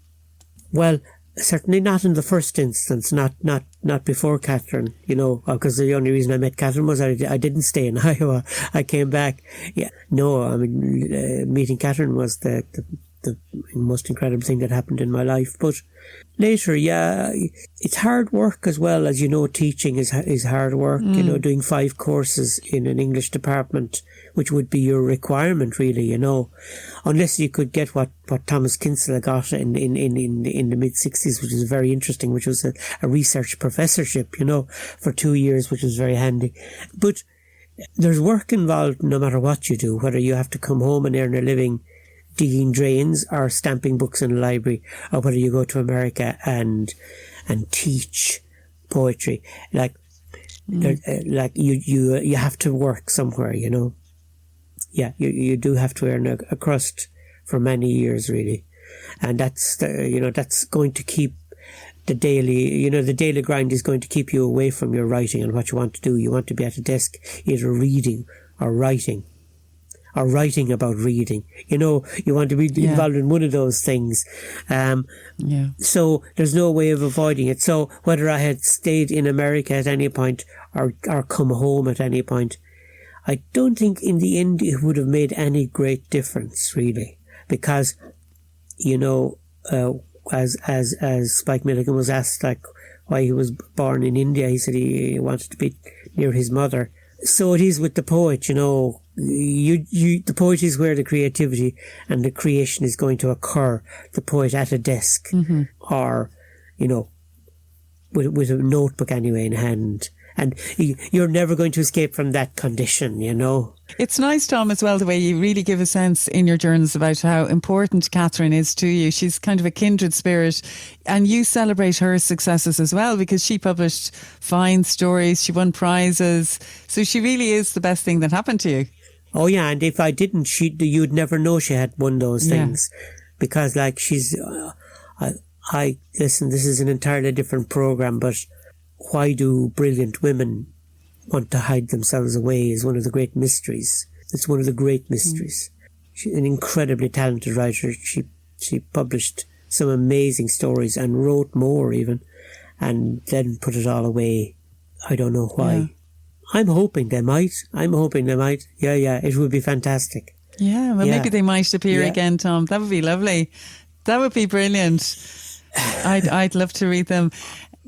Well, certainly not in the first instance, not before Catherine, you know, because the only reason I met Catherine was I didn't stay in Iowa. I came back. Yeah, no, I mean, meeting Catherine was the most incredible thing that happened in my life. But later, yeah, it's hard work as well. As you know, teaching is hard work. You know, doing 5 courses in an English department, which would be your requirement, really, you know, unless you could get what Thomas Kinsella got in the mid-60s, which is very interesting, which was a research professorship, you know, for 2 years, which was very handy. But there's work involved no matter what you do, whether you have to come home and earn a living digging drains or stamping books in a library, or whether you go to America and teach poetry. Like you have to work somewhere, you know. Yeah, you do have to earn a crust for many years, really. And that's going to keep the daily grind is going to keep you away from your writing and what you want to do. You want to be at a desk either reading or writing about reading. You know, you want to be involved in one of those things. So there's no way of avoiding it. So whether I had stayed in America at any point or come home at any point, I don't think in the end it would have made any great difference, really. Because, you know, as Spike Milligan was asked, like, why he was born in India, he said he wanted to be near his mother. So it is with the poet, you know. The poet is where the creativity and the creation is going to occur. The poet at a desk, or, you know, with a notebook anyway in hand. And you're never going to escape from that condition, you know. It's nice, Tom, as well, the way you really give a sense in your journals about how important Catherine is to you. She's kind of a kindred spirit, and you celebrate her successes as well, because she published fine stories, she won prizes. So she really is the best thing that happened to you. Oh yeah, and if I didn't, you'd never know she had won those things. Because, like, she's... listen, this is an entirely different programme, but why do brilliant women want to hide themselves away is one of the great mysteries. It's one of the great mysteries. She's an incredibly talented writer. She published some amazing stories and wrote more even, and then put it all away. I don't know why. Yeah. I'm hoping they might. Yeah, it would be fantastic. Yeah, well, maybe they might appear again, Tom. That would be lovely. That would be brilliant. I'd love to read them.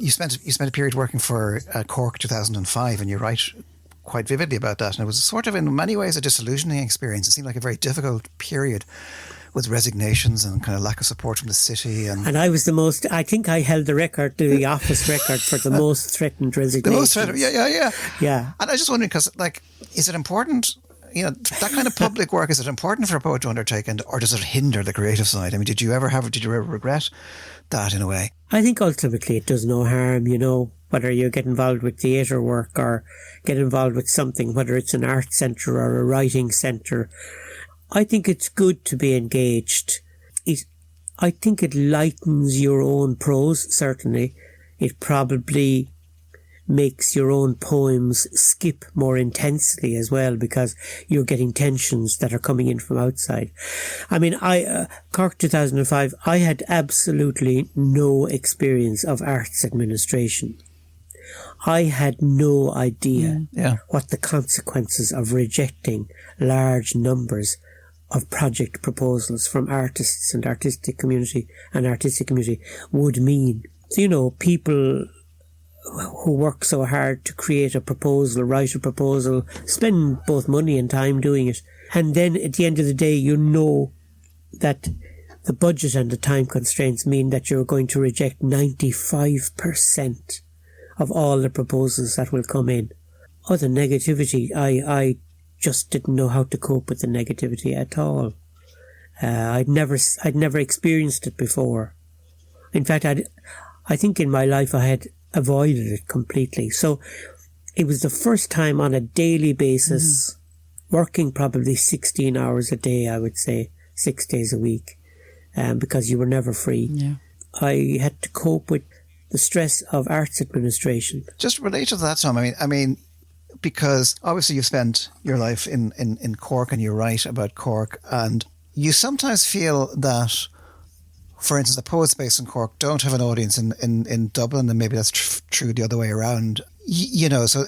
You spent a period working for Cork 2005, and you write quite vividly about that. And it was sort of, in many ways, a disillusioning experience. It seemed like a very difficult period with resignations and kind of lack of support from the city. And I was I think I held the office record for the most threatened resignations. The most threatened, yeah. And I was just wondering, because, like, is it important, you know, that kind of public work, is it important for a poet to undertake, or does it hinder the creative side? I mean, did you ever regret that in a way? I think ultimately it does no harm, you know, whether you get involved with theatre work or get involved with something, whether it's an art centre or a writing centre. I think it's good to be engaged. I think it lightens your own prose, certainly. It probably makes your own poems skip more intensely as well, because you're getting tensions that are coming in from outside. I mean, Cork 2005, I had absolutely no experience of arts administration. I had no idea what the consequences of rejecting large numbers of project proposals from artists and artistic community would mean. So, you know, people who work so hard to create a proposal, write a proposal, spend both money and time doing it. And then at the end of the day, you know that the budget and the time constraints mean that you're going to reject 95% of all the proposals that will come in. Oh, the negativity, I just didn't know how to cope with the negativity at all. I'd never experienced it before. In fact, I think in my life I had avoided it completely. So it was the first time on a daily basis, working probably 16 hours a day, I would say, 6 days a week, because you were never free. Yeah. I had to cope with the stress of arts administration. Just related to that, Tom, I mean, because obviously you spent your life in Cork and you write about Cork, and you sometimes feel that, for instance, the poets based in Cork don't have an audience in Dublin, and maybe that's true the other way around. So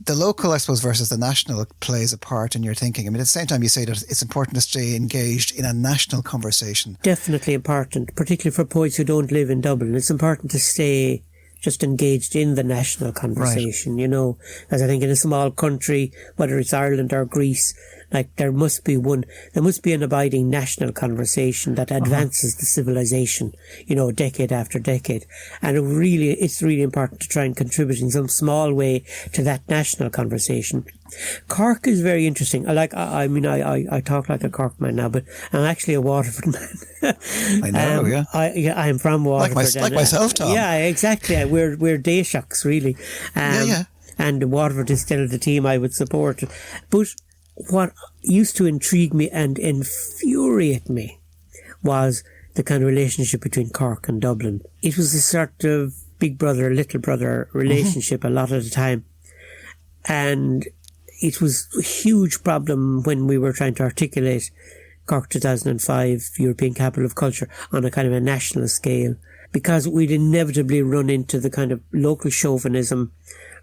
the local, I suppose, versus the national plays a part in your thinking. I mean, at the same time, you say that it's important to stay engaged in a national conversation. Definitely important, particularly for poets who don't live in Dublin. It's important to stay just engaged in the national conversation, right. As I think in a small country, whether it's Ireland or Greece, like there must be an abiding national conversation that advances the civilization, decade after decade. And it's really important to try and contribute in some small way to that national conversation. Cork is very interesting. I talk like a Cork man now, but I'm actually a Waterford man. I know, yeah. I'm from Waterford. Like myself, Tom. Yeah, exactly. We're Dayshocks, really. Yeah. And Waterford is still the team I would support. But what used to intrigue me and infuriate me was the kind of relationship between Cork and Dublin. It was a sort of big brother, little brother relationship a lot of the time. And it was a huge problem when we were trying to articulate Cork 2005, European Capital of Culture, on a kind of a national scale, because we'd inevitably run into the kind of local chauvinism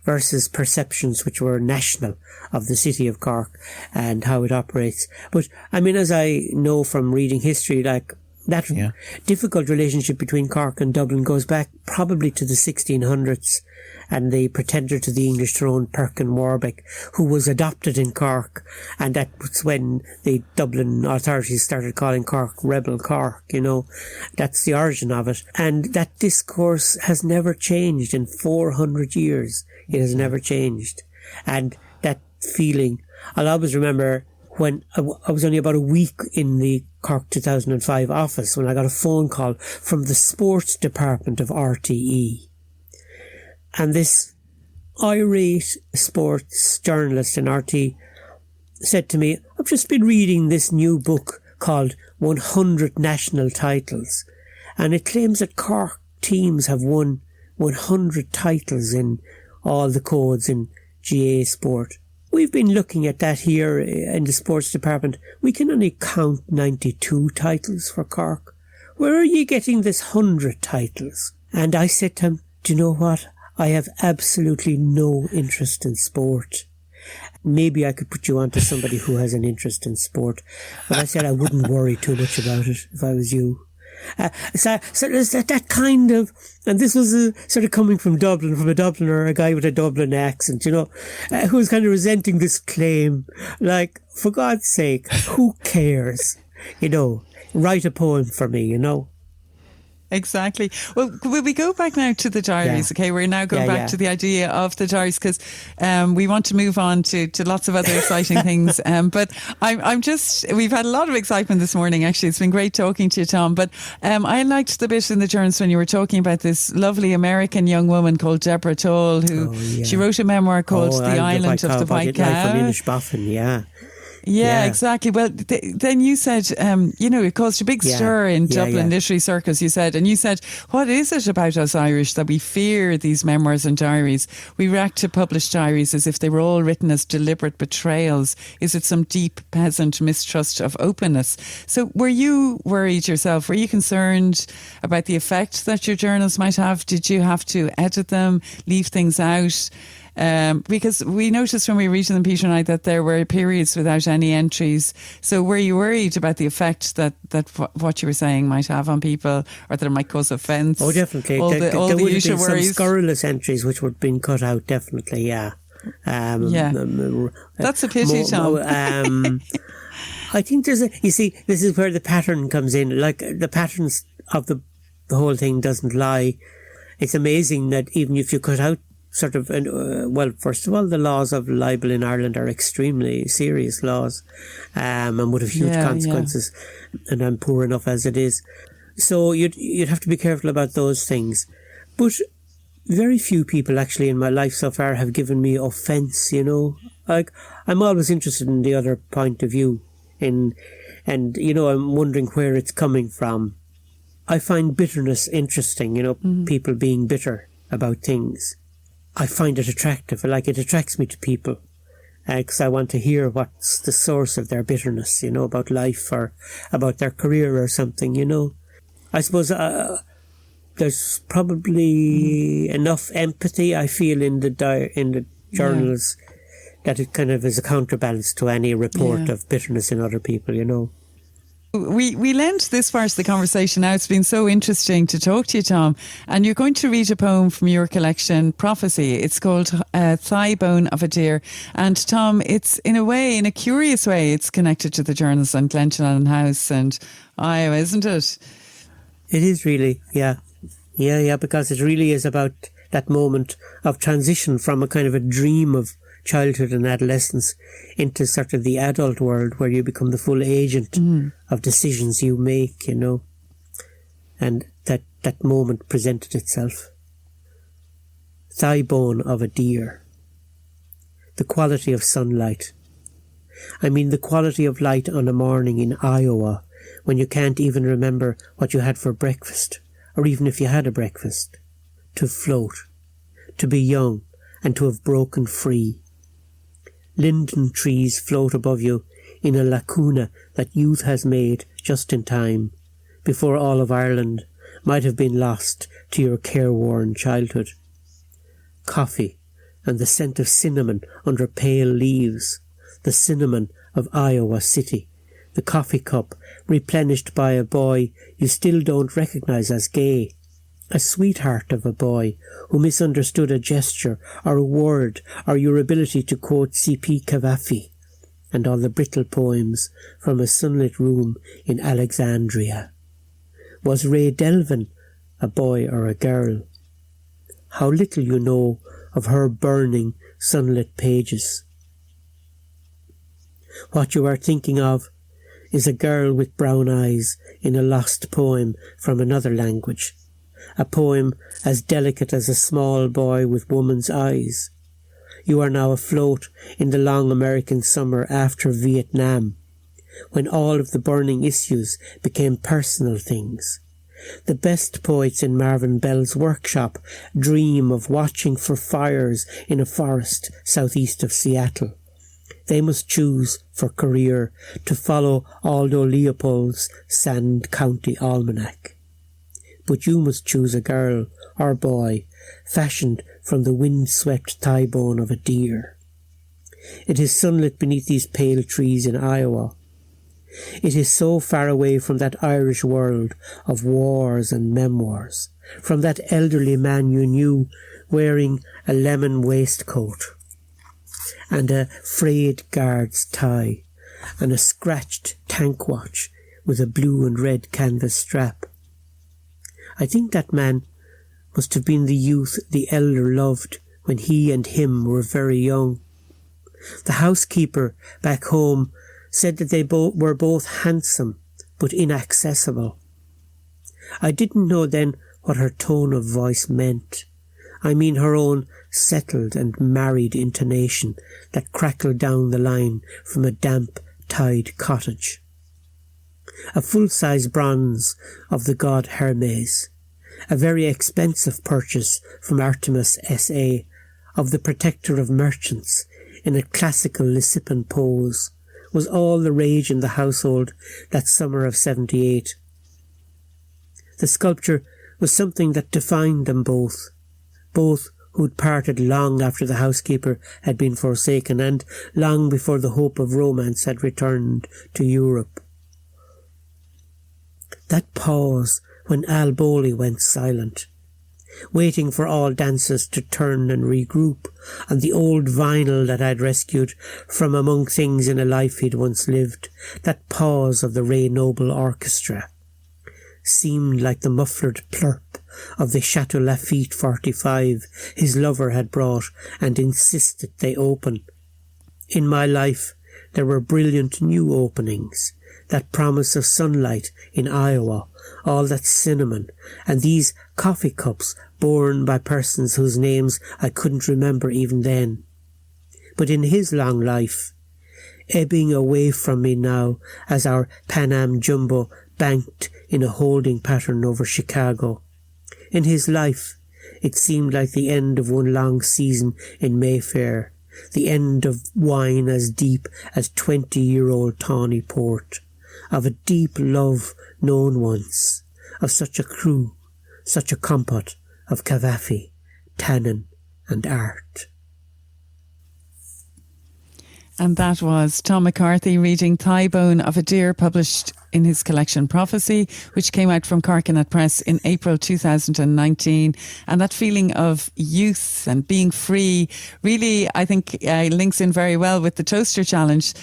versus perceptions which were national of the city of Cork and how it operates. But, I mean, as I know from reading history, like, that difficult relationship between Cork and Dublin goes back probably to the 1600s, and the pretender to the English throne, Perkin Warbeck, who was adopted in Cork, and that was when the Dublin authorities started calling Cork Rebel Cork, That's the origin of it. And that discourse has never changed in 400 years. It has never changed. And that feeling, I'll always remember when I was only about a week in the Cork 2005 office when I got a phone call from the sports department of RTE. And this irate sports journalist in RTE said to me, I've just been reading this new book called 100 National Titles, and it claims that Cork teams have won 100 titles in all the codes in GA sport. We've been looking at that here in the sports department. We can only count 92 titles for Cork. Where are you getting this 100 titles? And I said to him, do you know what? I have absolutely no interest in sport. Maybe I could put you on to somebody who has an interest in sport. But I said I wouldn't worry too much about it if I was you. So there's that kind of, and this was sort of coming from Dublin, from a Dubliner, a guy with a Dublin accent, who was kind of resenting this claim. Like, for God's sake, who cares? Write a poem for me, Exactly. Well, will we go back now to the diaries? Okay, we're now going back to the idea of the diaries, because we want to move on to lots of other exciting things. But we've had a lot of excitement this morning, actually. It's been great talking to you, Tom. But I liked the bit in the journals when you were talking about this lovely American young woman called Deborah Toll, who she wrote a memoir called The Island of the White Cow. Yeah, exactly. Well, then you said, it caused a big stir in Dublin literary circles, you said. And you said, what is it about us Irish that we fear these memoirs and diaries? We react to published diaries as if they were all written as deliberate betrayals. Is it some deep peasant mistrust of openness? So were you worried yourself? Were you concerned about the effect that your journals might have? Did you have to edit them, leave things out? Because we noticed when we were reading them, Peter and I, that there were periods without any entries. So were you worried about the effect that what you were saying might have on people, or that it might cause offence? Oh, definitely. All There the would have usual been worries. some scurrilous entries which would have been cut out, definitely, yeah. That's a pity, Tom. I think you see, this is where the pattern comes in. Like, the patterns of the whole thing doesn't lie. It's amazing that even if you cut out sort of, well, first of all, the laws of libel in Ireland are extremely serious laws, and would have huge consequences, and I'm poor enough as it is. So you'd have to be careful about those things. But very few people actually in my life so far have given me offence, you know. Like, I'm always interested in the other point of view, and you know, I'm wondering where it's coming from. I find bitterness interesting, you know, people being bitter about things. I find it attractive. Like, it attracts me to people, because I want to hear what's the source of their bitterness, you know, about life or about their career or something, you know. I suppose there's probably enough empathy, I feel, in the journals that it kind of is a counterbalance to any report of bitterness in other people, you know. We lent this part of the conversation now. It's been so interesting to talk to you, Tom. And you're going to read a poem from your collection, Prophecy. It's called Thigh Bone of a Deer. And Tom, it's in a curious way, it's connected to the journals on Glenchanallen House and Iowa, isn't it? It is really, yeah. Yeah, because it really is about that moment of transition from a kind of a dream of childhood and adolescence into sort of the adult world, where you become the full agent of decisions you make, you know. And that moment presented itself. Thigh bone of a deer. The quality of sunlight. I mean the quality of light on a morning in Iowa when you can't even remember what you had for breakfast, or even if you had a breakfast. To float, to be young, and to have broken free. Linden trees float above you in a lacuna that youth has made just in time, before all of Ireland might have been lost to your careworn childhood. Coffee and the scent of cinnamon under pale leaves, the cinnamon of Iowa City, the coffee cup replenished by a boy you still don't recognise as gay, a sweetheart of a boy who misunderstood a gesture or a word or your ability to quote C.P. Cavafy, and all the brittle poems from a sunlit room in Alexandria. Was Ray Delvin a boy or a girl? How little you know of her burning sunlit pages. What you are thinking of is a girl with brown eyes in a lost poem from another language. A poem as delicate as a small boy with woman's eyes. You are now afloat in the long American summer after Vietnam, when all of the burning issues became personal things. The best poets in Marvin Bell's workshop dream of watching for fires in a forest southeast of Seattle. They must choose for career to follow Aldo Leopold's Sand County Almanac. But you must choose a girl or boy fashioned from the wind-swept thigh bone of a deer. It is sunlit beneath these pale trees in Iowa. It is so far away from that Irish world of wars and memoirs, from that elderly man you knew wearing a lemon waistcoat and a frayed guard's tie and a scratched tank watch with a blue and red canvas strap. I think that man must have been the youth the elder loved when he and him were very young. The housekeeper back home said that they were both handsome but inaccessible. I didn't know then what her tone of voice meant. I mean her own settled and married intonation that crackled down the line from a damp, tide cottage. A full-size bronze of the god Hermes, a very expensive purchase from Artemis S.A. of the protector of merchants in a classical Lysipan pose, was all the rage in the household that summer of 78. The sculpture was something that defined them both who'd parted long after the housekeeper had been forsaken and long before the hope of romance had returned to Europe. That pause when Al Bowley went silent, waiting for all dancers to turn and regroup on the old vinyl that I'd rescued from among things in a life he'd once lived, that pause of the Ray Noble Orchestra, seemed like the muffled plurp of the Chateau Lafitte 45 his lover had brought and insisted they open. In my life there were brilliant new openings, that promise of sunlight in Iowa, all that cinnamon, and these coffee cups borne by persons whose names I couldn't remember even then. But in his long life, ebbing away from me now as our Pan Am Jumbo banked in a holding pattern over Chicago, in his life it seemed like the end of one long season in Mayfair, the end of wine as deep as 20-year-old tawny port, of a deep love known once, of such a crew, such a compote of cavafy, tannin and art. And that was Tom McCarthy reading Thigh Bone of a Deer, published in his collection Prophecy, which came out from Carcanet Press in April 2019. And that feeling of youth and being free really, I think, links in very well with the Toaster Challenge.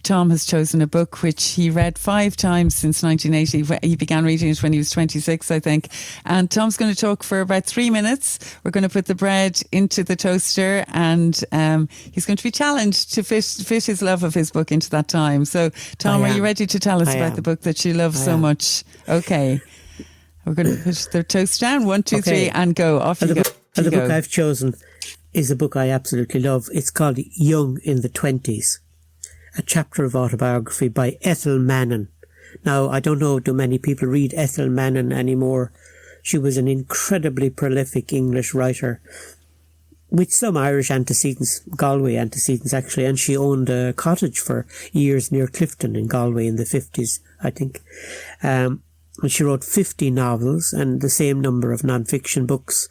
Tom has chosen a book which he read 5 times since 1980. He began reading it when he was 26, I think. And Tom's going to talk for about 3 minutes. We're going to put the bread into the toaster, and he's going to be challenged to fit his love of his book into that time. So, Tom, are you ready to tell us about the book that you love so much? Okay. We're going to put the toast down. 1, 2, 3, and go. Off you go. The book I've chosen is a book I absolutely love. It's called Young in the 20s, a chapter of autobiography by Ethel Mannon. Now, I don't know, do many people read Ethel Mannon anymore? She was an incredibly prolific English writer with some Irish antecedents, Galway antecedents actually, and she owned a cottage for years near Clifton in Galway in the 50s, I think. And she wrote 50 novels and the same number of non-fiction books.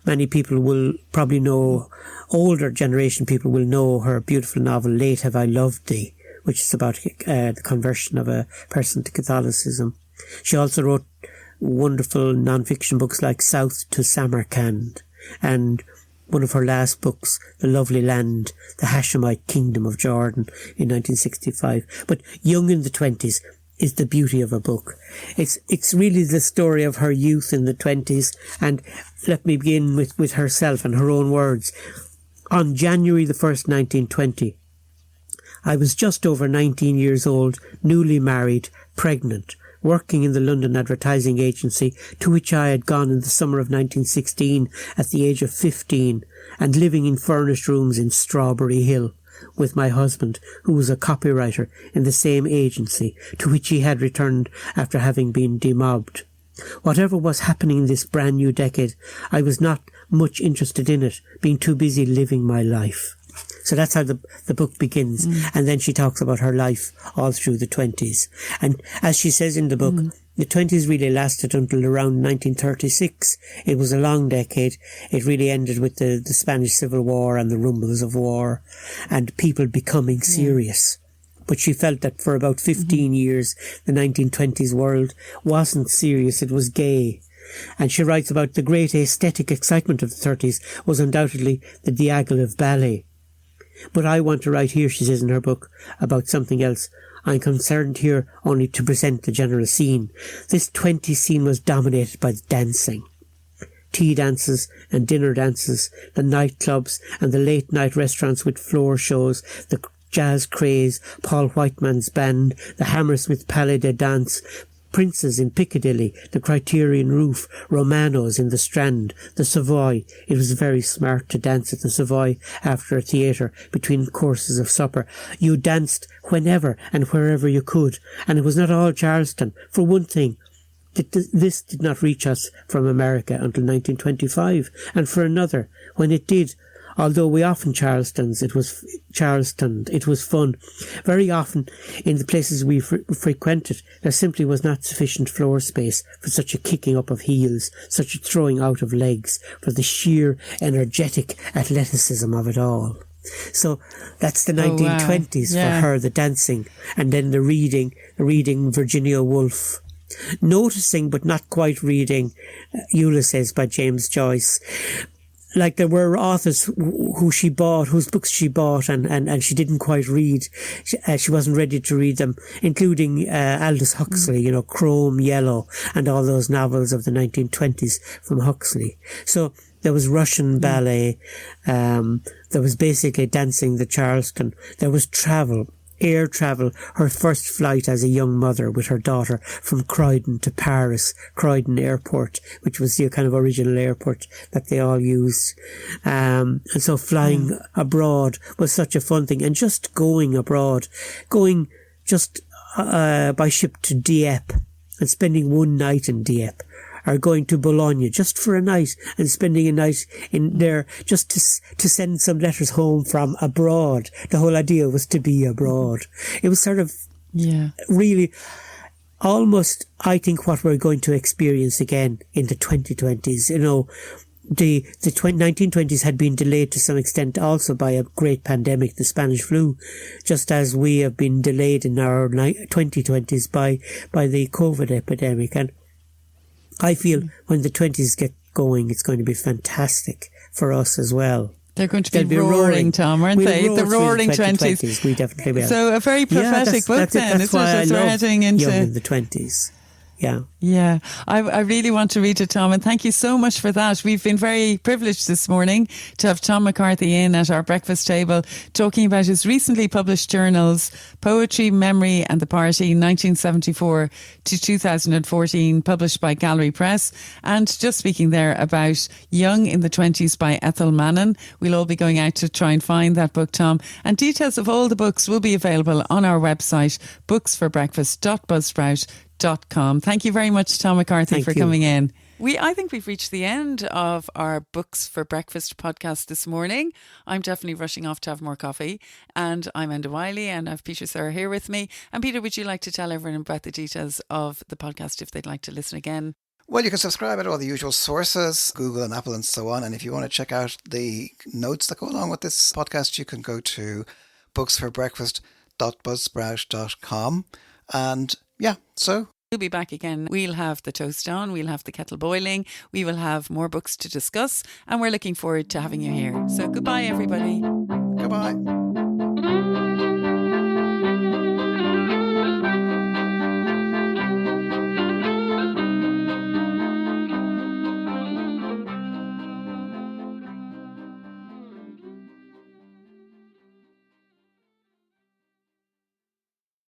Many people will probably know, older generation people will know her beautiful novel, Late Have I Loved Thee, which is about the conversion of a person to Catholicism. She also wrote wonderful non-fiction books like South to Samarkand, and one of her last books, The Lovely Land, the Hashemite Kingdom of Jordan, in 1965. But Young in the 20s is the beauty of a book. It's really the story of her youth in the 20s. And let me begin with herself and her own words. On January the 1st, 1920, I was just over 19 years old, newly married, pregnant, working in the London advertising agency to which I had gone in the summer of 1916 at the age of 15, and living in furnished rooms in Strawberry Hill with my husband, who was a copywriter in the same agency to which he had returned after having been demobbed. Whatever was happening in this brand new decade, I was not much interested in it, being too busy living my life. So that's how the book begins. And then she talks about her life all through the 20s. And as she says in the book, the 20s really lasted until around 1936. It was a long decade. It really ended with the Spanish Civil War and the rumbles of war and people becoming serious. But she felt that for about 15 years, the 1920s world wasn't serious, it was gay. And she writes about the great aesthetic excitement of the 30s was undoubtedly the Diaghilev Ballet. But I want to write here, she says in her book, about something else. I'm concerned here only to present the general scene. This 20s scene was dominated by dancing. Tea dances and dinner dances, the nightclubs and the late-night restaurants with floor shows, the jazz craze, Paul Whiteman's band, the Hammersmith Palais de Danse, Prince's in Piccadilly, the Criterion Roof, Romano's in the Strand, the Savoy. It was very smart to dance at the Savoy after a theatre between courses of supper. You danced whenever and wherever you could, and it was not all Charleston. For one thing, this did not reach us from America until 1925, and for another, when it did, Although we often Charlestoned, it was fun. Very often in the places we frequented, there simply was not sufficient floor space for such a kicking up of heels, such a throwing out of legs, for the sheer energetic athleticism of it all. So that's the 1920s wow. Yeah. for her, the dancing, and then the reading Virginia Woolf. Noticing but not quite reading Ulysses by James Joyce. Like there were authors whose books she bought and she didn't quite read. She wasn't ready to read them, including Aldous Huxley, Chrome, Yellow, and all those novels of the 1920s from Huxley. So there was Russian ballet. There was basically dancing the Charleston. There was travel. Air travel, her first flight as a young mother with her daughter from Croydon to Paris, Croydon Airport, which was the kind of original airport that they all used. And so flying abroad was such a fun thing. And just going abroad, going just by ship to Dieppe and spending one night in Dieppe, or going to Bologna just for a night and spending a night in there just to send some letters home from abroad. The whole idea was to be abroad. It was sort of really almost, I think, what we're going to experience again in the 2020s. The 1920s had been delayed to some extent also by a great pandemic, the Spanish flu, just as we have been delayed in our 2020s by the COVID epidemic. And I feel when the 20s get going, it's going to be fantastic for us as well. They're going to be roaring, Tom, aren't they? The roaring 20s. We definitely will. So a very prophetic book then, isn't it? As we're heading into young in the 20s. Yeah. Yeah. I really want to read it, Tom, and thank you so much for that. We've been very privileged this morning to have Tom McCarthy in at our breakfast table talking about his recently published journals, Poetry, Memory and the Party, 1974 to 2014, published by Gallery Press, and just speaking there about Young in the 20s by Ethel Mannon. We'll all be going out to try and find that book, Tom, and details of all the books will be available on our website, booksforbreakfast.buzzsprout.com. Thank you very much, Tom McCarthy, for coming in. I think we've reached the end of our Books for Breakfast podcast this morning. I'm definitely rushing off to have more coffee, and I'm Enda Wiley, and I have Peter Sirr here with me. And Peter, would you like to tell everyone about the details of the podcast if they'd like to listen again? Well, you can subscribe at all the usual sources, Google and Apple and so on. And if you want to check out the notes that go along with this podcast, you can go to booksforbreakfast.buzzsprout.com. And so we'll be back again. We'll have the toast on, we'll have the kettle boiling, we will have more books to discuss, and we're looking forward to having you here. So goodbye, everybody. Goodbye.